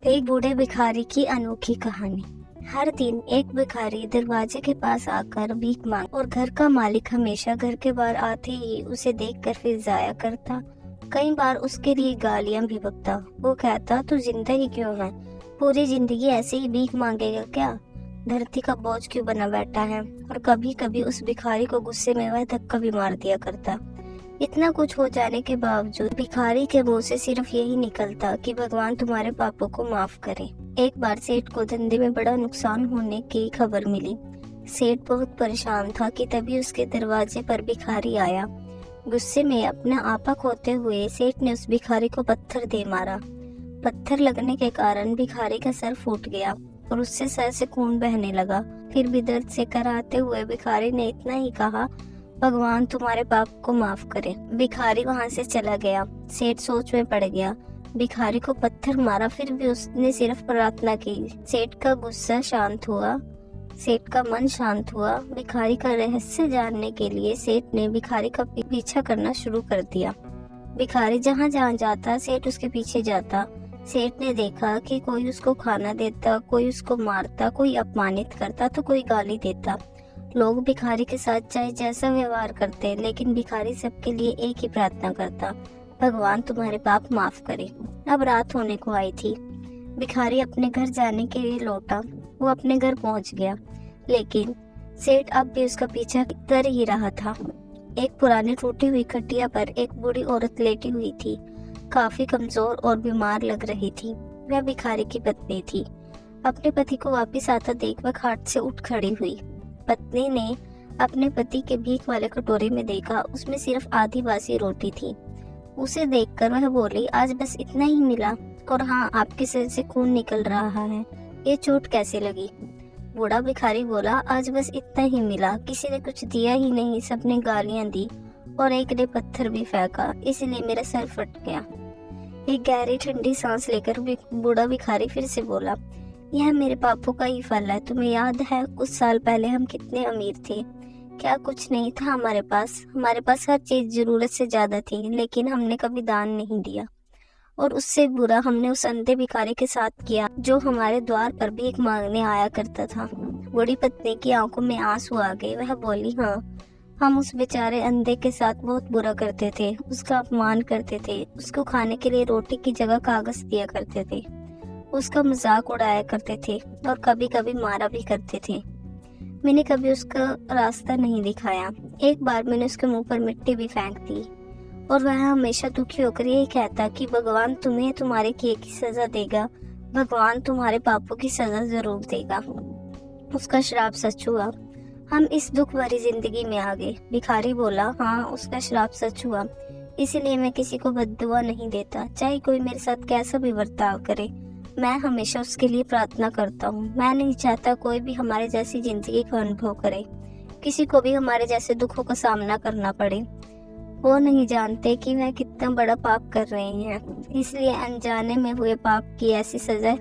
एक बूढ़े भिखारी की अनोखी कहानी। हर दिन एक भिखारी दरवाजे के पास आकर भीख मांग और घर का मालिक हमेशा घर के बाहर आते ही उसे देखकर फिर जाया करता। कई बार उसके लिए गालियां भी बकता। वो कहता, तू जिंदा ही क्यों है? पूरी जिंदगी ऐसे ही भीख मांगेगा क्या? धरती का बोझ क्यों बना बैठा है? और कभी कभी उस भिखारी को गुस्से में वह धक्का भी मार दिया करता। इतना कुछ हो जाने के बावजूद भिखारी के मुंह से सिर्फ यही निकलता कि भगवान तुम्हारे पापों को माफ करे। एक बार सेठ को धंधे में बड़ा नुकसान होने की खबर मिली। सेठ बहुत परेशान था कि तभी उसके दरवाजे पर भिखारी आया। गुस्से में अपना आपा खोते हुए सेठ ने उस भिखारी को पत्थर दे मारा। पत्थर लगने के कारण भिखारी का सर फूट गया और उससे सर से खून बहने लगा। फिर भी दर्द से कराहते हुए भिखारी ने इतना ही कहा, भगवान तुम्हारे पाप को माफ करे। भिखारी वहां से चला गया। सेठ सोच में पड़ गया। भिखारी को पत्थर मारा, फिर भी उसने सिर्फ प्रार्थना की। सेठ का गुस्सा शांत हुआ, सेठ का मन शांत हुआ। भिखारी का रहस्य जानने के लिए सेठ ने भिखारी का पीछा करना शुरू कर दिया। भिखारी जहाँ जहाँ जाता सेठ उसके पीछे जाता। सेठ ने देखा कि कोई उसको खाना देता, कोई उसको मारता, कोई अपमानित करता तो कोई गाली देता। लोग भिखारी के साथ चाहे जैसा व्यवहार करते, लेकिन भिखारी सबके लिए एक ही प्रार्थना करता, भगवान तुम्हारे पाप माफ करे। अब रात होने को आई थी। भिखारी अपने घर जाने के लिए लौटा। वो अपने घर पहुंच गया, लेकिन सेठ अब भी उसका पीछा कर ही रहा था। एक पुरानी टूटी हुई खटिया पर एक बूढ़ी औरत लेटी हुई थी। काफी कमजोर और बीमार लग रही थी। वह भिखारी की पत्नी थी। अपने पति को वापिस आता देख वह खाट से उठ खड़ी हुई। पत्नी ने अपने पति के भीख वाले कटोरे में देखा, उसमें सिर्फ आधी बासी रोटी थी। उसे देखकर वह बोली, आज बस इतना ही मिला? और हाँ, आपके सिर से खून निकल रहा है, ये चोट कैसे लगी? बूढ़ा भिखारी बोला, आज बस इतना ही मिला, किसी ने कुछ दिया ही नहीं, सबने गालियां दी और एक ने पत्थर भी फेंका, इसलिए मेरा सर फट गया। एक गहरी ठंडी सांस लेकर बूढ़ा भिखारी फिर से बोला, यह मेरे पापों का ही फल है। तुम्हें याद है कुछ साल पहले हम कितने अमीर थे? क्या कुछ नहीं था हमारे पास हर चीज जरूरत से ज्यादा थी, लेकिन हमने कभी दान नहीं दिया। और उससे बुरा हमने उस अंधे भिखारी के साथ किया जो हमारे द्वार पर भीख मांगने आया करता था। बूढ़ी पत्नी की आंखों में आंसू आ गए। वह बोली, हाँ, हम उस बेचारे अंधे के साथ बहुत बुरा करते थे, उसका अपमान करते थे, उसको खाने के लिए रोटी की जगह कागज दिया करते थे, उसका मजाक उड़ाया करते थे और कभी कभी मारा भी करते थे। मैंने कभी उसका रास्ता नहीं दिखाया। एक बार मैंने उसके मुंह पर मिट्टी भी फेंक दी और वह हमेशा दुखी होकर यही कहता कि भगवान तुम्हें तुम्हारे किए की सजा देगा, भगवान तुम्हारे पापों की सजा जरूर देगा। उसका श्राप सच हुआ। हम इस दुख भरी जिंदगी में आ गए। भिखारी बोला, हाँ, उसका श्राप सच हुआ, इसीलिए मैं किसी को बद्दुआ नहीं देता, चाहे कोई मेरे साथ कैसा भी बर्ताव करे। मैं हमेशा उसके लिए प्रार्थना करता हूँ। मैं नहीं चाहता कोई भी हमारे जैसी जिंदगी का अनुभव करे, किसी को भी हमारे जैसे दुखों का सामना करना पड़े। वो नहीं जानते कि वह कितना बड़ा पाप कर रहे हैं, इसलिए अनजाने में हुए पाप की ऐसी सजा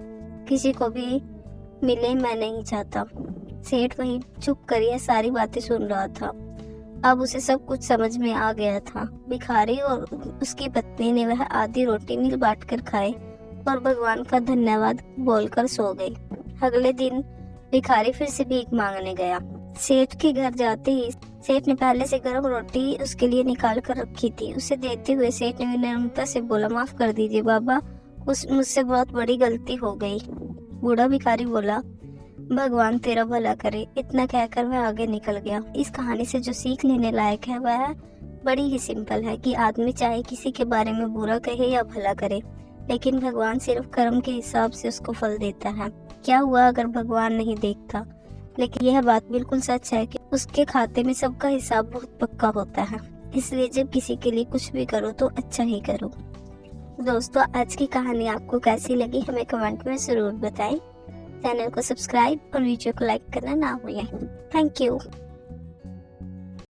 किसी को भी मिले मैं नहीं चाहता। सेठ वहीं चुप कर यह सारी बातें सुन रहा था। अब उसे सब कुछ समझ में आ गया था। भिखारी और उसकी पत्नी ने वह आधी रोटी मिल बांट कर खाए और भगवान का धन्यवाद बोलकर सो गई। अगले दिन भिखारी फिर से भीख मांगने गया। सेठ के घर जाते ही सेठ ने पहले से गर्म रोटी उसके लिए निकाल कर रखी थी। उसे देते हुए सेठ ने विनम्रता से बोला, माफ कर दीजिए बाबा, मुझसे बहुत बड़ी गलती हो गई। बूढ़ा भिखारी बोला, भगवान तेरा भला करे। इतना कहकर वह आगे निकल गया। इस कहानी से जो सीख लेने लायक है वह बड़ी ही सिंपल है कि आदमी चाहे किसी के बारे में बुरा कहे या भला करे, लेकिन भगवान सिर्फ कर्म के हिसाब से उसको फल देता है। क्या हुआ अगर भगवान नहीं देखता? लेकिन यह बात बिल्कुल सच है कि उसके खाते में सबका हिसाब बहुत पक्का होता है। इसलिए जब किसी के लिए कुछ भी करो तो अच्छा ही करो। दोस्तों, आज की कहानी आपको कैसी लगी हमें कमेंट में जरूर बताएं। चैनल को सब्सक्राइब और वीडियो को लाइक करना ना भूलें। Thank you.